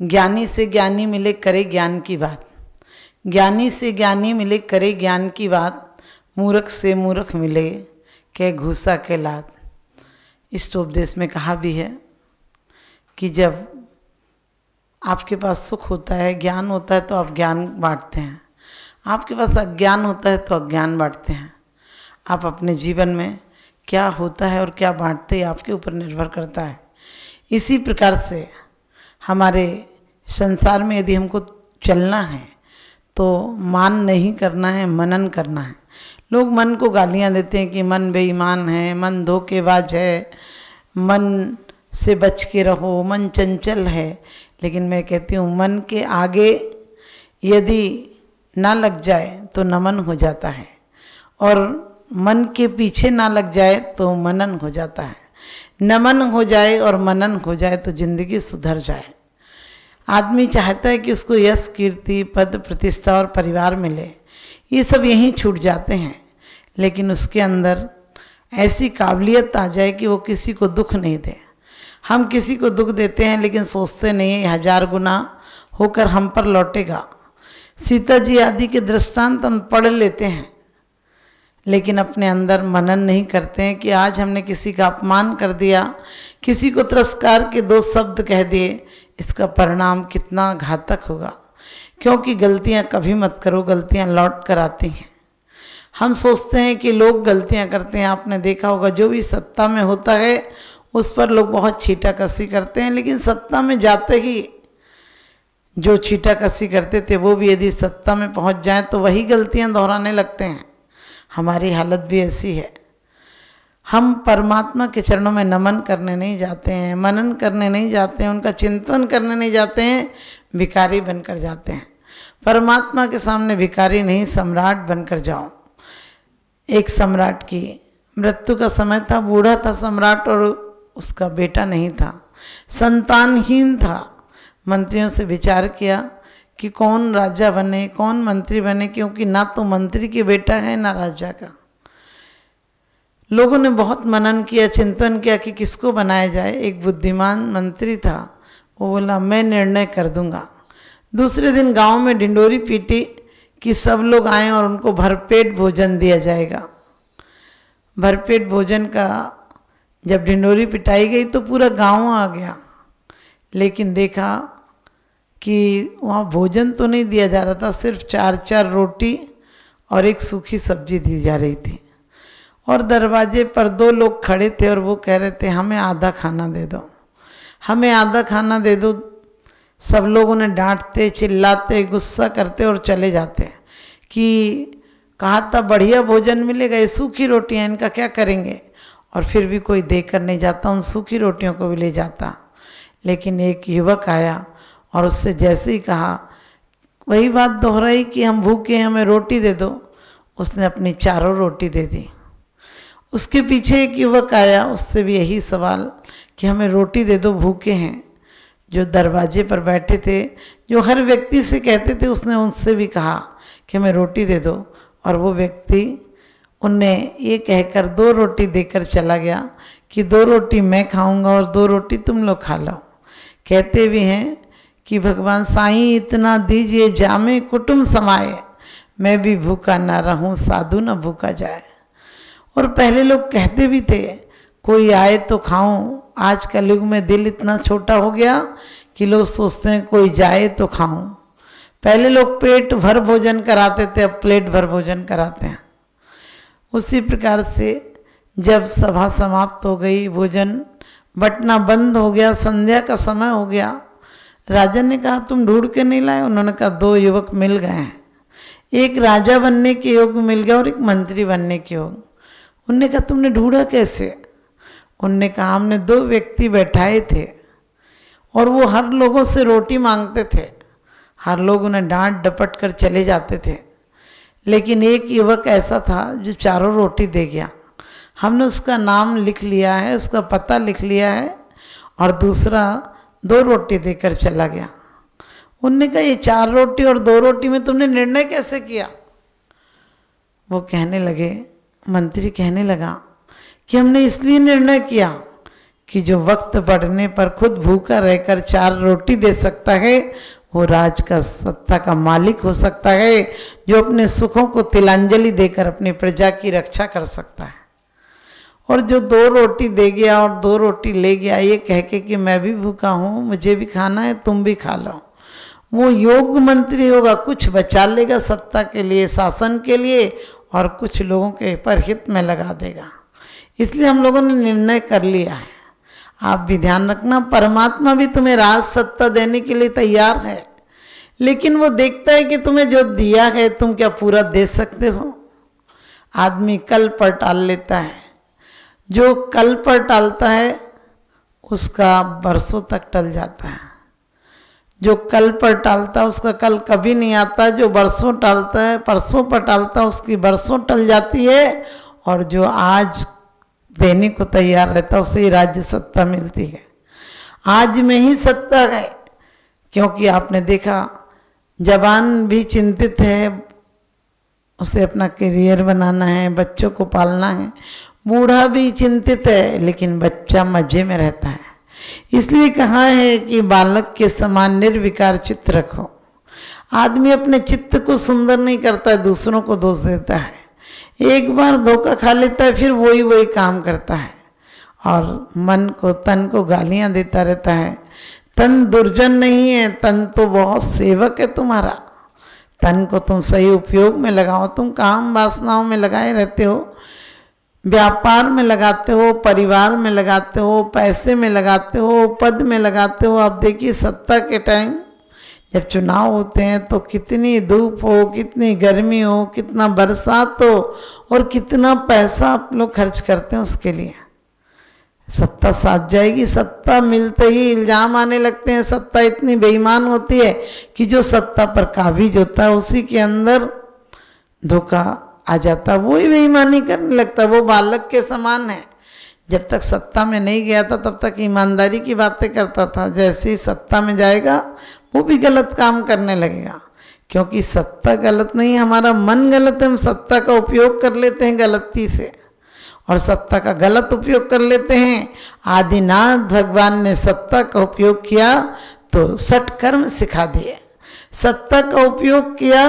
ज्ञानी से ज्ञानी मिले करे ज्ञान की बात, ज्ञानी से ज्ञानी मिले करे ज्ञान की बात, मूर्ख से मूर्ख मिले के घूसा के लात। इस उपदेश में कहा भी है कि जब आपके पास सुख होता है, ज्ञान होता है, तो आप ज्ञान बांटते हैं। आपके पास अज्ञान होता है तो अज्ञान बांटते हैं। आप अपने जीवन में क्या होता है और क्या बांटते हैं आपके ऊपर निर्भर करता है। इसी प्रकार से हमारे संसार में यदि हमको चलना है तो मान नहीं करना है, मनन करना है। लोग मन को गालियां देते हैं कि मन बेईमान है, मन धोखेबाज है, मन से बच के रहो, मन चंचल है। लेकिन मैं कहती हूँ मन के आगे यदि ना लग जाए तो नमन हो जाता है, और मन के पीछे ना लग जाए तो मनन हो जाता है। नमन हो जाए और मनन हो जाए तो जिंदगी सुधर जाए। आदमी चाहता है कि उसको यश, कीर्ति, पद, प्रतिष्ठा और परिवार मिले, ये सब यहीं छूट जाते हैं। लेकिन उसके अंदर ऐसी काबिलियत आ जाए कि वो किसी को दुख नहीं दे। हम किसी को दुख देते हैं लेकिन सोचते नहीं है 1000 गुना होकर हम पर लौटेगा। सीता जी आदि के दृष्टांत हम पढ़ लेते हैं लेकिन अपने अंदर मनन नहीं करते हैं कि आज हमने किसी का अपमान कर दिया, किसी को तिरस्कार के 2 शब्द कह दिए, इसका परिणाम कितना घातक होगा। क्योंकि गलतियां कभी मत करो, गलतियां लौट कर आती हैं। हम सोचते हैं कि लोग गलतियां करते हैं। आपने देखा होगा जो भी सत्ता में होता है उस पर लोग बहुत छीटाकसी करते हैं, लेकिन सत्ता में जाते ही जो छीटाकसी करते थे वो भी यदि सत्ता में पहुंच जाएं तो वही गलतियां दोहराने लगते हैं। हमारी हालत भी ऐसी है। हम परमात्मा के चरणों में नमन करने नहीं जाते हैं, मनन करने नहीं जाते हैं, उनका चिंतन करने नहीं जाते हैं, भिखारी बनकर जाते हैं। परमात्मा के सामने भिखारी नहीं, सम्राट बनकर जाओ। एक सम्राट की मृत्यु का समय था, बूढ़ा था सम्राट और उसका बेटा नहीं था, संतानहीन था। मंत्रियों से विचार किया कि कौन राजा बने, कौन मंत्री बने, क्योंकि ना तो मंत्री के बेटा है ना राजा का। लोगों ने बहुत मनन किया, चिंतन किया कि किसको बनाया जाए। एक बुद्धिमान मंत्री था, वो बोला मैं निर्णय कर दूंगा। दूसरे दिन गांव में ढिंडोरी पीटी कि सब लोग आएं और उनको भरपेट भोजन दिया जाएगा। भरपेट भोजन का जब ढिंडोरी पिटाई गई तो पूरा गांव आ गया, लेकिन देखा कि वहाँ भोजन तो नहीं दिया जा रहा था, सिर्फ 4-4 रोटी और एक सूखी सब्जी दी जा रही थी। और दरवाजे पर 2 लोग खड़े थे और वो कह रहे थे हमें आधा खाना दे दो, हमें आधा खाना दे दो। सब लोग उन्हें डांटते, चिल्लाते, गुस्सा करते और चले जाते कि कहा था बढ़िया भोजन मिलेगा, ये सूखी रोटियाँ इनका क्या करेंगे। और फिर भी कोई देकर नहीं जाता, उन सूखी रोटियों को भी ले जाता। लेकिन एक युवक आया और उससे जैसे ही कहा, वही बात दोहराई कि हम भूखे हैं, हमें रोटी दे दो, उसने अपनी 4 रोटी दे दी। उसके पीछे एक युवक आया, उससे भी यही सवाल कि हमें रोटी दे दो, भूखे हैं। जो दरवाजे पर बैठे थे, जो हर व्यक्ति से कहते थे, उसने उनसे भी कहा कि हमें रोटी दे दो। और वो व्यक्ति उनने ये कहकर 2 रोटी देकर चला गया कि 2 रोटी मैं खाऊंगा और 2 रोटी तुम लोग खा लो। कहते भी हैं कि भगवान साईं इतना दीजिए जामे कुटुंब समाए, मैं भी भूखा ना रहूं साधु न भूखा जाए। और पहले लोग कहते भी थे कोई आए तो खाऊं। आज कल युग में दिल इतना छोटा हो गया कि लोग सोचते हैं कोई जाए तो खाऊं। पहले लोग पेट भर भोजन कराते थे, अब प्लेट भर भोजन कराते हैं। उसी प्रकार से जब सभा समाप्त हो गई, भोजन बंटना बंद हो गया, संध्या का समय हो गया, राजा ने कहा तुम ढूंढ के नहीं लाए। उन्होंने कहा 2 युवक मिल गए हैं, एक राजा बनने के योग मिल गया और एक मंत्री बनने के योग। उनने कहा तुमने ढूंढा कैसे? उनने कहा हमने 2 व्यक्ति बैठाए थे और वो हर लोगों से रोटी मांगते थे, हर लोग उन्हें डांट डपट कर चले जाते थे, लेकिन एक युवक ऐसा था जो 4 रोटी दे गया। हमने उसका नाम लिख लिया है, उसका पता लिख लिया है, और दूसरा 2 रोटी देकर चला गया। उनने कहा ये 4 रोटी और 2 रोटी में तुमने निर्णय कैसे किया? वो कहने लगे, मंत्री कहने लगा कि हमने इसलिए निर्णय किया कि जो वक्त पड़ने पर खुद भूखा रहकर 4 रोटी दे सकता है, वो राज का सत्ता का मालिक हो सकता है, जो अपने सुखों को तिलांजलि देकर अपनी प्रजा की रक्षा कर सकता है। और जो 2 रोटी दे गया और 2 रोटी ले गया ये कह के कि मैं भी भूखा हूँ, मुझे भी खाना है, तुम भी खा लो, वो योग्य मंत्री होगा, कुछ बचा लेगा सत्ता के लिए, शासन के लिए, और कुछ लोगों के परहित में लगा देगा। इसलिए हम लोगों ने निर्णय कर लिया है। आप भी ध्यान रखना, परमात्मा भी तुम्हें राज सत्ता देने के लिए तैयार है, लेकिन वो देखता है कि तुम्हें जो दिया है तुम क्या पूरा दे सकते हो। आदमी कल पर टाल लेता है, जो कल पर टालता है उसका बरसों तक टल जाता है। जो कल पर टालता है उसका कल कभी नहीं आता, जो बरसों टालता है, परसों पर टालता है, उसकी बरसों टल जाती है। और जो आज देने को तैयार रहता है उसे ही राज्य सत्ता मिलती है। आज में ही सत्ता है, क्योंकि आपने देखा जवान भी चिंतित है, उसे अपना करियर बनाना है, बच्चों को पालना है। बूढ़ा भी चिंतित है, लेकिन बच्चा मजे में रहता है। इसलिए कहा है कि बालक के समान निर्विकार चित्त रखो। आदमी अपने चित्त को सुंदर नहीं करता है, दूसरों को दोष देता है। एक बार धोखा खा लेता है, फिर वही काम करता है और मन को, तन को गालियां देता रहता है। तन दुर्जन नहीं है, तन तो बहुत सेवक है तुम्हारा। तन को तुम सही उपयोग में लगाओ। तुम काम वासनाओं में लगाए रहते हो, व्यापार में लगाते हो, परिवार में लगाते हो, पैसे में लगाते हो, पद में लगाते हो। अब देखिए सत्ता के टाइम जब चुनाव होते हैं तो कितनी धूप हो, कितनी गर्मी हो, कितना बरसात हो और कितना पैसा आप लोग खर्च करते हैं उसके लिए। सत्ता साथ जाएगी। सत्ता मिलते ही इल्जाम आने लगते हैं। सत्ता इतनी बेईमान होती है कि जो सत्ता पर काबिज होता है उसी के अंदर धोखा आ जाता, वो ही बेईमानी करने लगता। वो बालक के समान है। जब तक सत्ता में नहीं गया था तब तक ईमानदारी की बातें करता था। जैसे ही सत्ता में जाएगा वो भी गलत काम करने लगेगा, क्योंकि सत्ता गलत नहीं, हमारा मन गलत है। हम सत्ता का उपयोग कर लेते हैं गलती से और सत्ता का गलत उपयोग कर लेते हैं। आदिनाथ भगवान ने सत्ता का उपयोग किया तो सत्कर्म सिखा दिए। सत्ता का उपयोग किया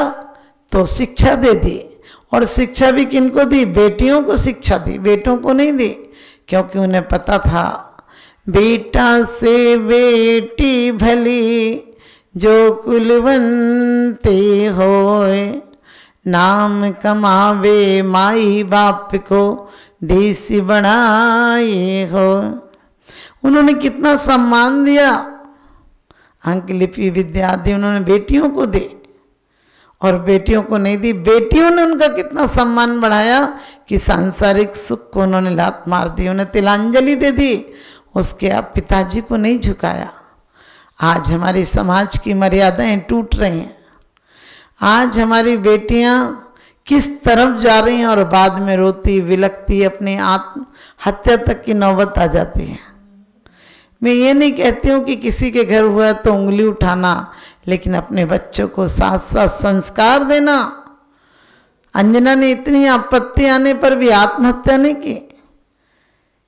तो शिक्षा दे दी, और शिक्षा भी किनको दी? बेटियों को शिक्षा दी, बेटों को नहीं दी, क्योंकि उन्हें पता था बेटा से बेटी भली जो कुलवंती होए, नाम कमावे माई बाप को देश बनाए हो। उन्होंने कितना सम्मान दिया। अंक लिपि विद्या दी उन्होंने बेटियों को दी, और बेटियों को नहीं दी। बेटियों ने उनका कितना सम्मान बढ़ाया कि सांसारिक सुख को उन्होंने लात मार दी, उन्हें तिलांजलि दे दी, उसके आप पिताजी को नहीं झुकाया। आज हमारी समाज की मर्यादाएं टूट रही हैं। आज हमारी बेटियां किस तरफ जा रही हैं और बाद में रोती विलखती अपनी आत्महत्या तक की नौबत आ जाती है। मैं ये नहीं कहती हूँ कि किसी के घर हुआ तो उंगली उठाना, लेकिन अपने बच्चों को साथ साथ संस्कार देना। अंजना ने इतनी आपत्ति आने पर भी आत्महत्या नहीं की।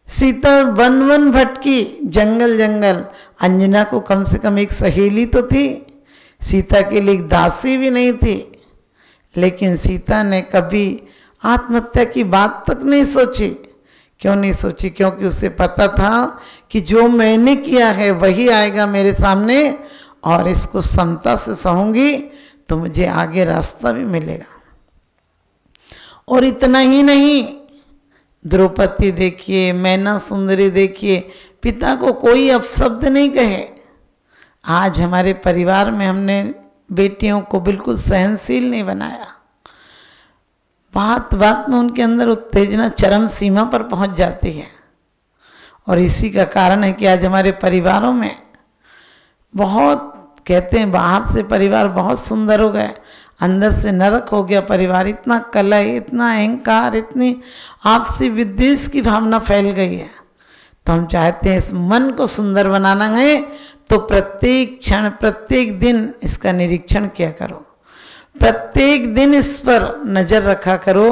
सीता वन वन भटकी, जंगल जंगल। अंजना को कम से कम एक सहेली तो थी, सीता के लिए एक दासी भी नहीं थी, लेकिन सीता ने कभी आत्महत्या की बात तक नहीं सोची। क्यों नहीं सोची? क्योंकि उसे पता था कि जो मैंने किया है वही आएगा मेरे सामने, और इसको समता से सहूंगी तो मुझे आगे रास्ता भी मिलेगा। और इतना ही नहीं, द्रौपदी देखिए, मैना सुंदरी देखिए, पिता को कोई अपशब्द नहीं कहे। आज हमारे परिवार में हमने बेटियों को बिल्कुल सहनशील नहीं बनाया। बात बात में उनके अंदर उत्तेजना चरम सीमा पर पहुंच जाती है, और इसी का कारण है कि आज हमारे परिवारों में बहुत, कहते हैं बाहर से परिवार बहुत सुंदर हो गए, अंदर से नरक हो गया परिवार। इतना कलह, इतना अहंकार, इतनी आपसी विद्वेष की भावना फैल गई है। तो हम चाहते हैं इस मन को सुंदर बनाना है, तो प्रत्येक क्षण प्रत्येक दिन इसका निरीक्षण किया करो। प्रत्येक दिन इस पर नज़र रखा करो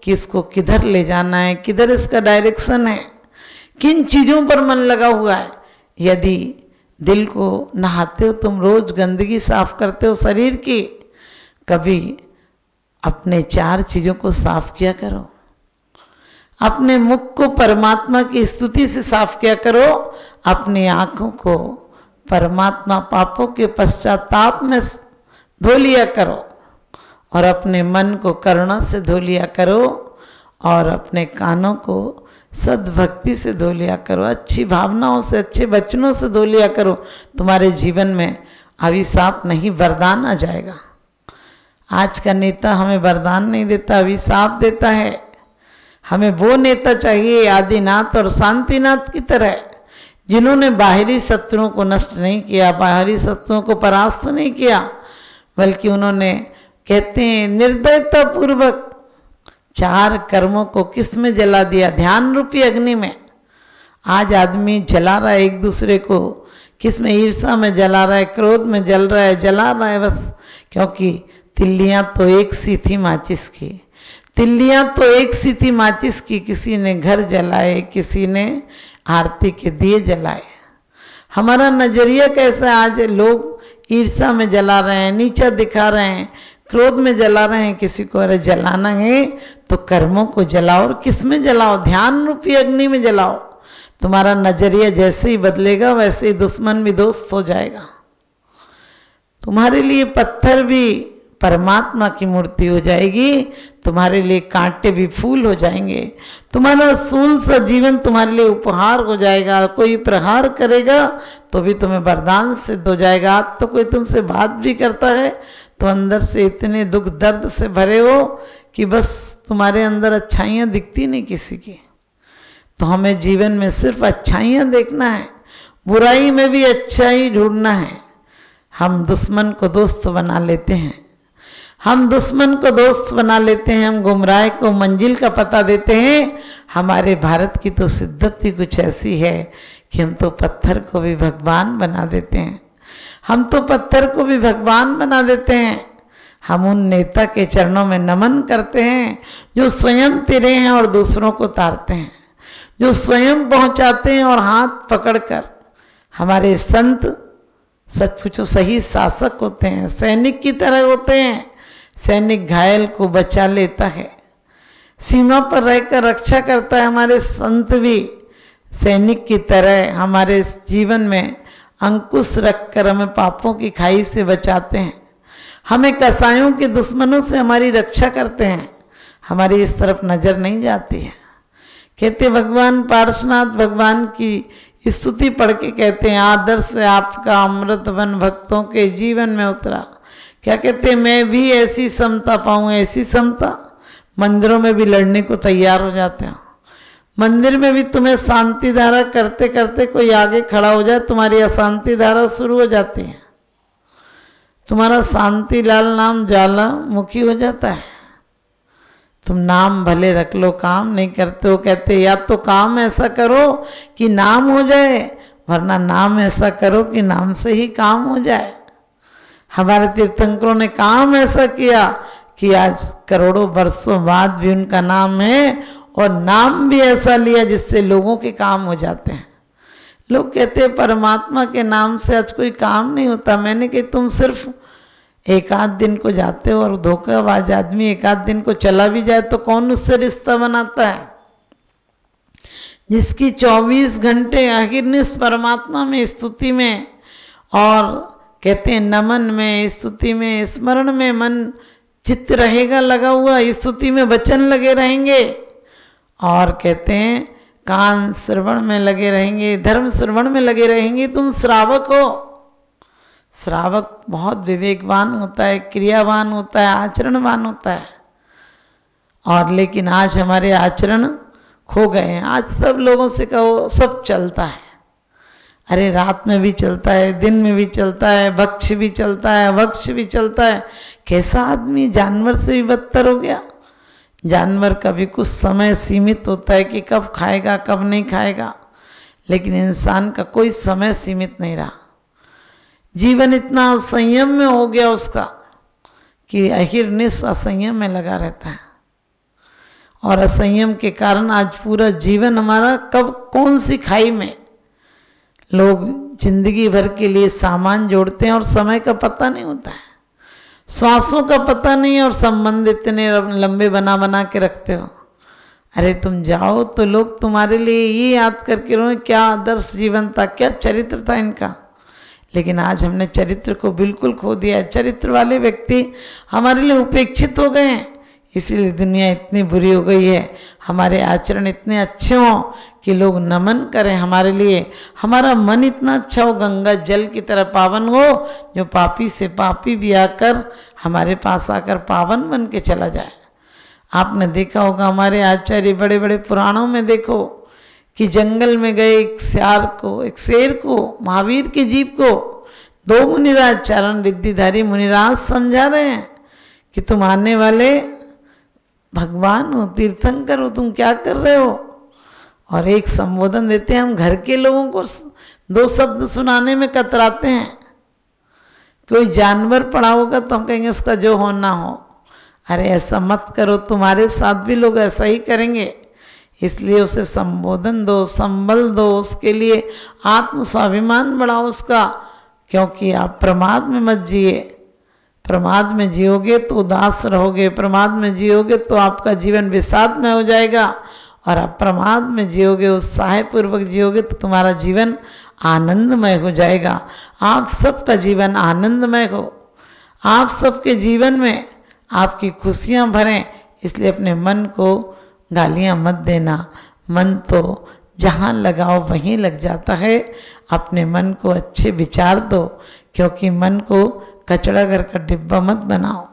कि इसको किधर ले जाना है, किधर इसका डायरेक्शन है, किन चीज़ों पर मन लगा हुआ है। यदि दिल को नहाते हो तुम, रोज गंदगी साफ करते हो शरीर की, कभी अपने 4 चीज़ों को साफ किया करो। अपने मुख को परमात्मा की स्तुति से साफ किया करो, अपनी आंखों को परमात्मा पापों के पश्चाताप में धो लिया करो, और अपने मन को करुणा से धो लिया करो, और अपने कानों को सद्भक्ति से धो लिया करो, अच्छी भावनाओं से, अच्छे वचनों से धो लिया करो। तुम्हारे जीवन में अभिशाप नहीं, वरदान आ जाएगा। आज का नेता हमें वरदान नहीं देता, अभिशाप देता है। हमें वो नेता चाहिए आदिनाथ और शांतिनाथ की तरह, जिन्होंने बाहरी शत्रुओं को नष्ट नहीं किया, बाहरी शत्रुओं को परास्त नहीं किया, बल्कि उन्होंने, कहते हैं, निर्दयता पूर्वक 4 कर्मों को किस में जला दिया? ध्यान रूपी अग्नि में। आज आदमी जला रहा है एक दूसरे को, किस में? ईर्ष्या में जला रहा है, क्रोध में जल रहा है, जला रहा है बस। क्योंकि तिल्लियां तो एक सी थी माचिस की, तिल्लियां तो एक सी थी माचिस की। किसी ने घर जलाए, किसी ने आरती के दिए जलाए। हमारा नजरिया कैसा है? आज लोग ईर्ष्या में जला रहे हैं, नीचा दिखा रहे हैं, क्रोध में जला रहे हैं किसी को। अरे जलाना है तो कर्मों को जलाओ, और किस में जलाओ? ध्यान रूपी अग्नि में जलाओ। तुम्हारा नजरिया जैसे ही बदलेगा वैसे ही दुश्मन भी दोस्त हो जाएगा। तुम्हारे लिए पत्थर भी परमात्मा की मूर्ति हो जाएगी, तुम्हारे लिए कांटे भी फूल हो जाएंगे, तुम्हारा सूल सा जीवन तुम्हारे लिए उपहार हो जाएगा। कोई प्रहार करेगा तो भी तुम्हें वरदान सिद्ध हो जाएगा। आज तो कोई तुमसे बात भी करता है तो अंदर से इतने दुख दर्द से भरे हो कि बस तुम्हारे अंदर अच्छाइयाँ दिखती नहीं किसी की। तो हमें जीवन में सिर्फ अच्छाइयाँ देखना है, बुराई में भी अच्छाई ढूंढना है। हम दुश्मन को दोस्त बना लेते हैं, हम दुश्मन को दोस्त बना लेते हैं, हम गुमराह को मंजिल का पता देते हैं। हमारे भारत की तो सिद्दत ही कुछ ऐसी है कि हम तो पत्थर को भी भगवान बना देते हैं, हम तो पत्थर को भी भगवान बना देते हैं। हम उन नेता के चरणों में नमन करते हैं जो स्वयं तिरे हैं और दूसरों को तारते हैं, जो स्वयं पहुंचाते हैं और हाथ पकड़कर। हमारे संत सचमुच सही शासक होते हैं, सैनिक की तरह होते हैं। सैनिक घायल को बचा लेता है, सीमा पर रहकर रक्षा करता है। हमारे संत भी सैनिक की तरह हमारे जीवन में अंकुश रखकर हमें पापों की खाई से बचाते हैं, हमें कसायों के दुश्मनों से हमारी रक्षा करते हैं। हमारी इस तरफ नजर नहीं जाती है। कहते भगवान पार्श्वनाथ भगवान की स्तुति पढ़ के कहते हैं, आदर्श से आपका अमृत बन भक्तों के जीवन में उतरा। क्या कहते हैं? मैं भी ऐसी समता पाऊँ, ऐसी समता। मंदिरों में भी लड़ने को तैयार हो जाते हैं। मंदिर में भी तुम्हें शांति धारा करते करते कोई आगे खड़ा हो जाए, तुम्हारी अशांति धारा शुरू हो जाती है। तुम्हारा शांति लाल नाम ज्वाला मुखी हो जाता है। तुम नाम भले रख लो, काम नहीं करते हो। कहते या तो काम ऐसा करो कि नाम हो जाए, वरना नाम ऐसा करो कि नाम से ही काम हो जाए। हमारे तीर्थंकरों ने काम ऐसा किया कि आज करोड़ों वर्षों बाद भी उनका नाम है, और नाम भी ऐसा लिया जिससे लोगों के काम हो जाते हैं। लोग कहते हैं परमात्मा के नाम से आज कोई काम नहीं होता। मैंने कहा तुम सिर्फ 1 आध दिन को जाते हो, और धोखाबाज आदमी 1 आध दिन को चला भी जाए तो कौन उससे रिश्ता बनाता है? जिसकी 24 घंटे अहिर्निश परमात्मा में, स्तुति में, और कहते हैं नमन में, स्तुति में, स्मरण में मन चित्त रहेगा लगा हुआ, स्तुति में वचन लगे रहेंगे, और कहते हैं कान श्रवण में लगे रहेंगे, धर्म श्रवण में लगे रहेंगे। तुम श्रावक हो। श्रावक बहुत विवेकवान होता है, क्रियावान होता है, आचरणवान होता है। और लेकिन आज हमारे आचरण खो गए हैं। आज सब लोगों से कहो सब चलता है। अरे रात में भी चलता है, दिन में भी चलता है, भक्ष भी चलता है, वक्ष भी चलता है। कैसा आदमी जानवर से भी बदतर हो गया। जानवर का भी कुछ समय सीमित होता है कि कब खाएगा कब नहीं खाएगा, लेकिन इंसान का कोई समय सीमित नहीं रहा। जीवन इतना असंयम में हो गया उसका कि अहिर्निश असंयम में लगा रहता है। और असंयम के कारण आज पूरा जीवन हमारा कब कौन सी खाई में। लोग जिंदगी भर के लिए सामान जोड़ते हैं और समय का पता नहीं होता है, श्वासों का पता नहीं है, और संबंध इतने लंबे बना बना के रखते हो। अरे तुम जाओ तो लोग तुम्हारे लिए ये याद करके रहो क्या आदर्श जीवन था, क्या चरित्र था इनका। लेकिन आज हमने चरित्र को बिल्कुल खो दिया है। चरित्र वाले व्यक्ति हमारे लिए उपेक्षित हो गए हैं, इसीलिए दुनिया इतनी बुरी हो गई है। हमारे आचरण इतने अच्छे हों कि लोग नमन करें हमारे लिए, हमारा मन इतना अच्छा हो, गंगा जल की तरह पावन हो, जो पापी से पापी भी आकर हमारे पास आकर पावन बन के चला जाए। आपने देखा होगा हमारे आचार्य बड़े बड़े पुराणों में देखो कि जंगल में गए एक शेर को, महावीर के जीव को, दो मुनिराज, चरण रिद्धिधारी मुनिराज समझा रहे हैं कि तुम आने वाले भगवान हो, तीर्थंकर हो, तुम क्या कर रहे हो। और एक संबोधन देते हैं, हम घर के लोगों को दो शब्द सुनाने में कतराते हैं। कोई जानवर पड़ा होगा तो हम कहेंगे उसका जो होना हो। अरे ऐसा मत करो, तुम्हारे साथ भी लोग ऐसा ही करेंगे, इसलिए उसे संबोधन दो, संबल दो, उसके लिए आत्म स्वाभिमान बढ़ाओ उसका, क्योंकि आप प्रमाद में मत जिए। प्रमाद में जियोगे तो उदास रहोगे, प्रमाद में जियोगे तो आपका जीवन विषाद में हो जाएगा, और आप प्रमाद में जियोगे, उत्साहपूर्वक जियोगे तो तुम्हारा जीवन आनंदमय हो जाएगा। आप सबका जीवन आनंदमय हो, आप सबके जीवन में आपकी खुशियां भरें। इसलिए अपने मन को गालियां मत देना, मन तो जहाँ लगाओ वहीं लग जाता है। अपने मन को अच्छे विचार दो, क्योंकि मन को कचरा घर का डिब्बा मत बनाओ।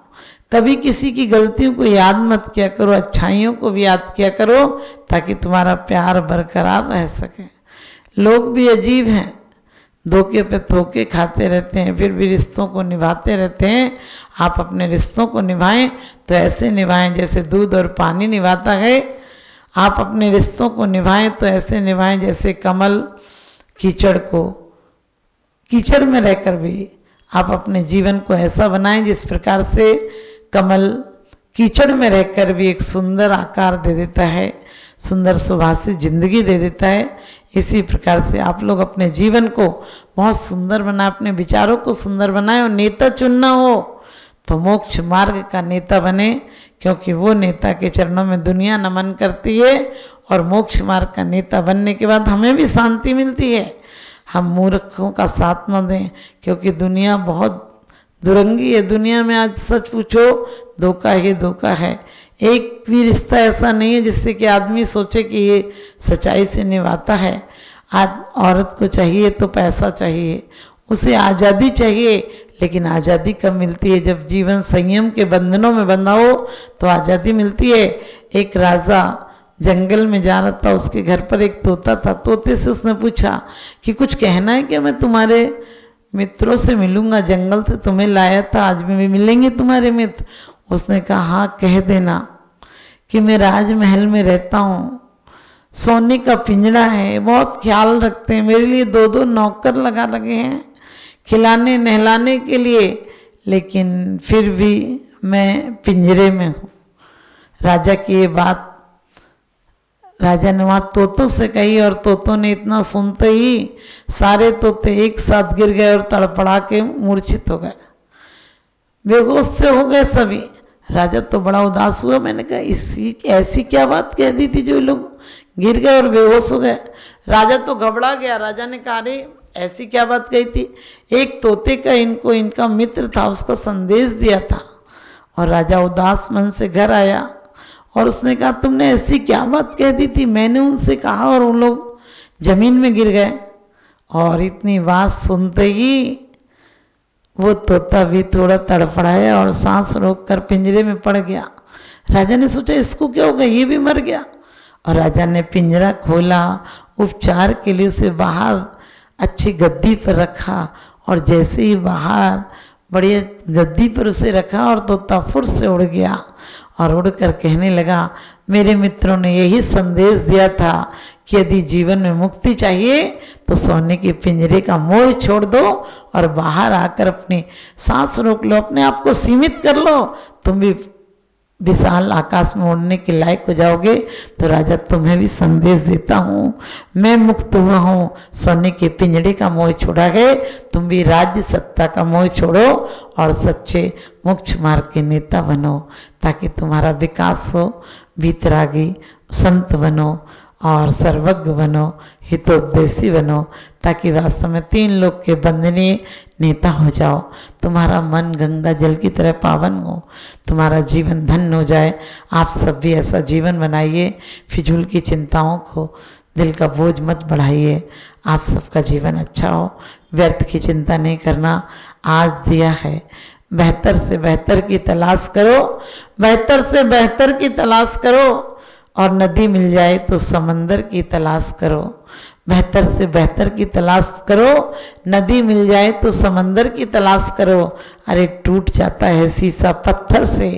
कभी किसी की गलतियों को याद मत किया करो, अच्छाइयों को भी याद किया करो, ताकि तुम्हारा प्यार बरकरार रह सके। लोग भी अजीब हैं, धोखे पे धोखे खाते रहते हैं, फिर भी रिश्तों को निभाते रहते हैं। आप अपने रिश्तों को निभाएं तो ऐसे निभाएं जैसे दूध और पानी निभाता है। आप अपने रिश्तों को निभाएं तो ऐसे निभाएं जैसे कमल कीचड़ में रहकर भी आप अपने जीवन को ऐसा बनाएं जिस प्रकार से कमल कीचड़ में रहकर भी एक सुंदर आकार दे देता है, सुंदर सुभाषित जिंदगी दे देता है। इसी प्रकार से आप लोग अपने जीवन को बहुत सुंदर बनाएं, अपने विचारों को सुंदर बनाएं। और नेता चुनना हो तो मोक्ष मार्ग का नेता बने, क्योंकि वो नेता के चरणों में दुनिया नमन करती है, और मोक्ष मार्ग का नेता बनने के बाद हमें भी शांति मिलती है। हम मूर्खों का साथ न दें, क्योंकि दुनिया बहुत दुरंगी है। दुनिया में आज सच पूछो धोखा ही धोखा है। एक भी रिश्ता ऐसा नहीं है जिससे कि आदमी सोचे कि ये सच्चाई से निभाता है। आज औरत को चाहिए तो पैसा चाहिए, उसे आज़ादी चाहिए, लेकिन आज़ादी कब मिलती है? जब जीवन संयम के बंधनों में बंधा हो तो आज़ादी मिलती है। एक राजा जंगल में जा रहा था, उसके घर पर एक तोता था। तोते से उसने पूछा कि कुछ कहना है क्या? मैं तुम्हारे मित्रों से मिलूंगा, जंगल से तुम्हें लाया था, आज भी मिलेंगे तुम्हारे मित्र। उसने कहा हाँ कह देना कि मैं राजमहल में रहता हूँ, सोने का पिंजरा है, बहुत ख्याल रखते हैं, मेरे लिए दो दो नौकर लगा लगे हैं खिलाने नहलाने के लिए, लेकिन फिर भी मैं पिंजरे में हूँ। राजा की ये बात राजा ने वहाँ तोतों से कही, और तोतों ने इतना सुनते ही सारे तोते एक साथ गिर गए और तड़पड़ा के मूर्छित हो गए, बेहोश से हो गए सभी। राजा तो बड़ा उदास हुआ। मैंने कहा ऐसी क्या बात कह दी थी जो लोग गिर गए और बेहोश हो गए? राजा तो घबरा गया। राजा ने कहा अरे ऐसी क्या बात कही थी? एक तोते का इनका मित्र था, उसका संदेश दिया था। और राजा उदास मन से घर आया और उसने कहा तुमने ऐसी क्या बात कह दी थी? मैंने उनसे कहा और उन लोग जमीन में गिर गए। और इतनी बात सुनते ही वो तोता भी थोड़ा तड़फड़ाया और सांस रोककर पिंजरे में पड़ गया। राजा ने सोचा इसको क्या होगा, ये भी मर गया। और राजा ने पिंजरा खोला, उपचार के लिए उसे बाहर अच्छी गद्दी पर रखा, और जैसे ही बाहर बढ़िया गद्दी पर उसे रखा और तोता फुर से उड़ गया और उड़कर कहने लगा मेरे मित्रों ने यही संदेश दिया था कि यदि जीवन में मुक्ति चाहिए तो सोने के पिंजरे का मोह छोड़ दो और बाहर आकर अपनी सांस रोक लो, अपने आप को सीमित कर लो, तुम भी विशाल आकाश में उड़ने के लायक हो जाओगे तो राजा तुम्हें भी संदेश देता हूँ, मैं मुक्त हुआ हूँ, सोने के पिंजड़े का मोह छोड़ा है, तुम भी राज्य सत्ता का मोह छोड़ो और सच्चे मोक्ष मार्ग के नेता बनो, ताकि तुम्हारा विकास हो, वीतरागी संत बनो और सर्वज्ञ बनो, हितोपदेशी बनो, ताकि वास्तव में 3 लोक के वंदनीय नेता हो जाओ, तुम्हारा मन गंगा जल की तरह पावन हो, तुम्हारा जीवन धन्य हो जाए। आप सब भी ऐसा जीवन बनाइए, फिजूल की चिंताओं को दिल का बोझ मत बढ़ाइए, आप सबका जीवन अच्छा हो, व्यर्थ की चिंता नहीं करना। आज दिया है, बेहतर से बेहतर की तलाश करो, बेहतर से बेहतर की तलाश करो, और नदी मिल जाए तो समंदर की तलाश करो, बेहतर से बेहतर की तलाश करो, नदी मिल जाए तो समंदर की तलाश करो। अरे टूट जाता है शीशा पत्थर से,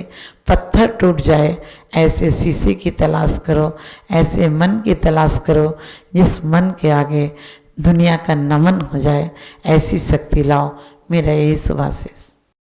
पत्थर टूट जाए, ऐसे शीशे की तलाश करो, ऐसे मन की तलाश करो जिस मन के आगे दुनिया का नमन हो जाए, ऐसी शक्ति लाओ। मेरा यही शुभाशीष।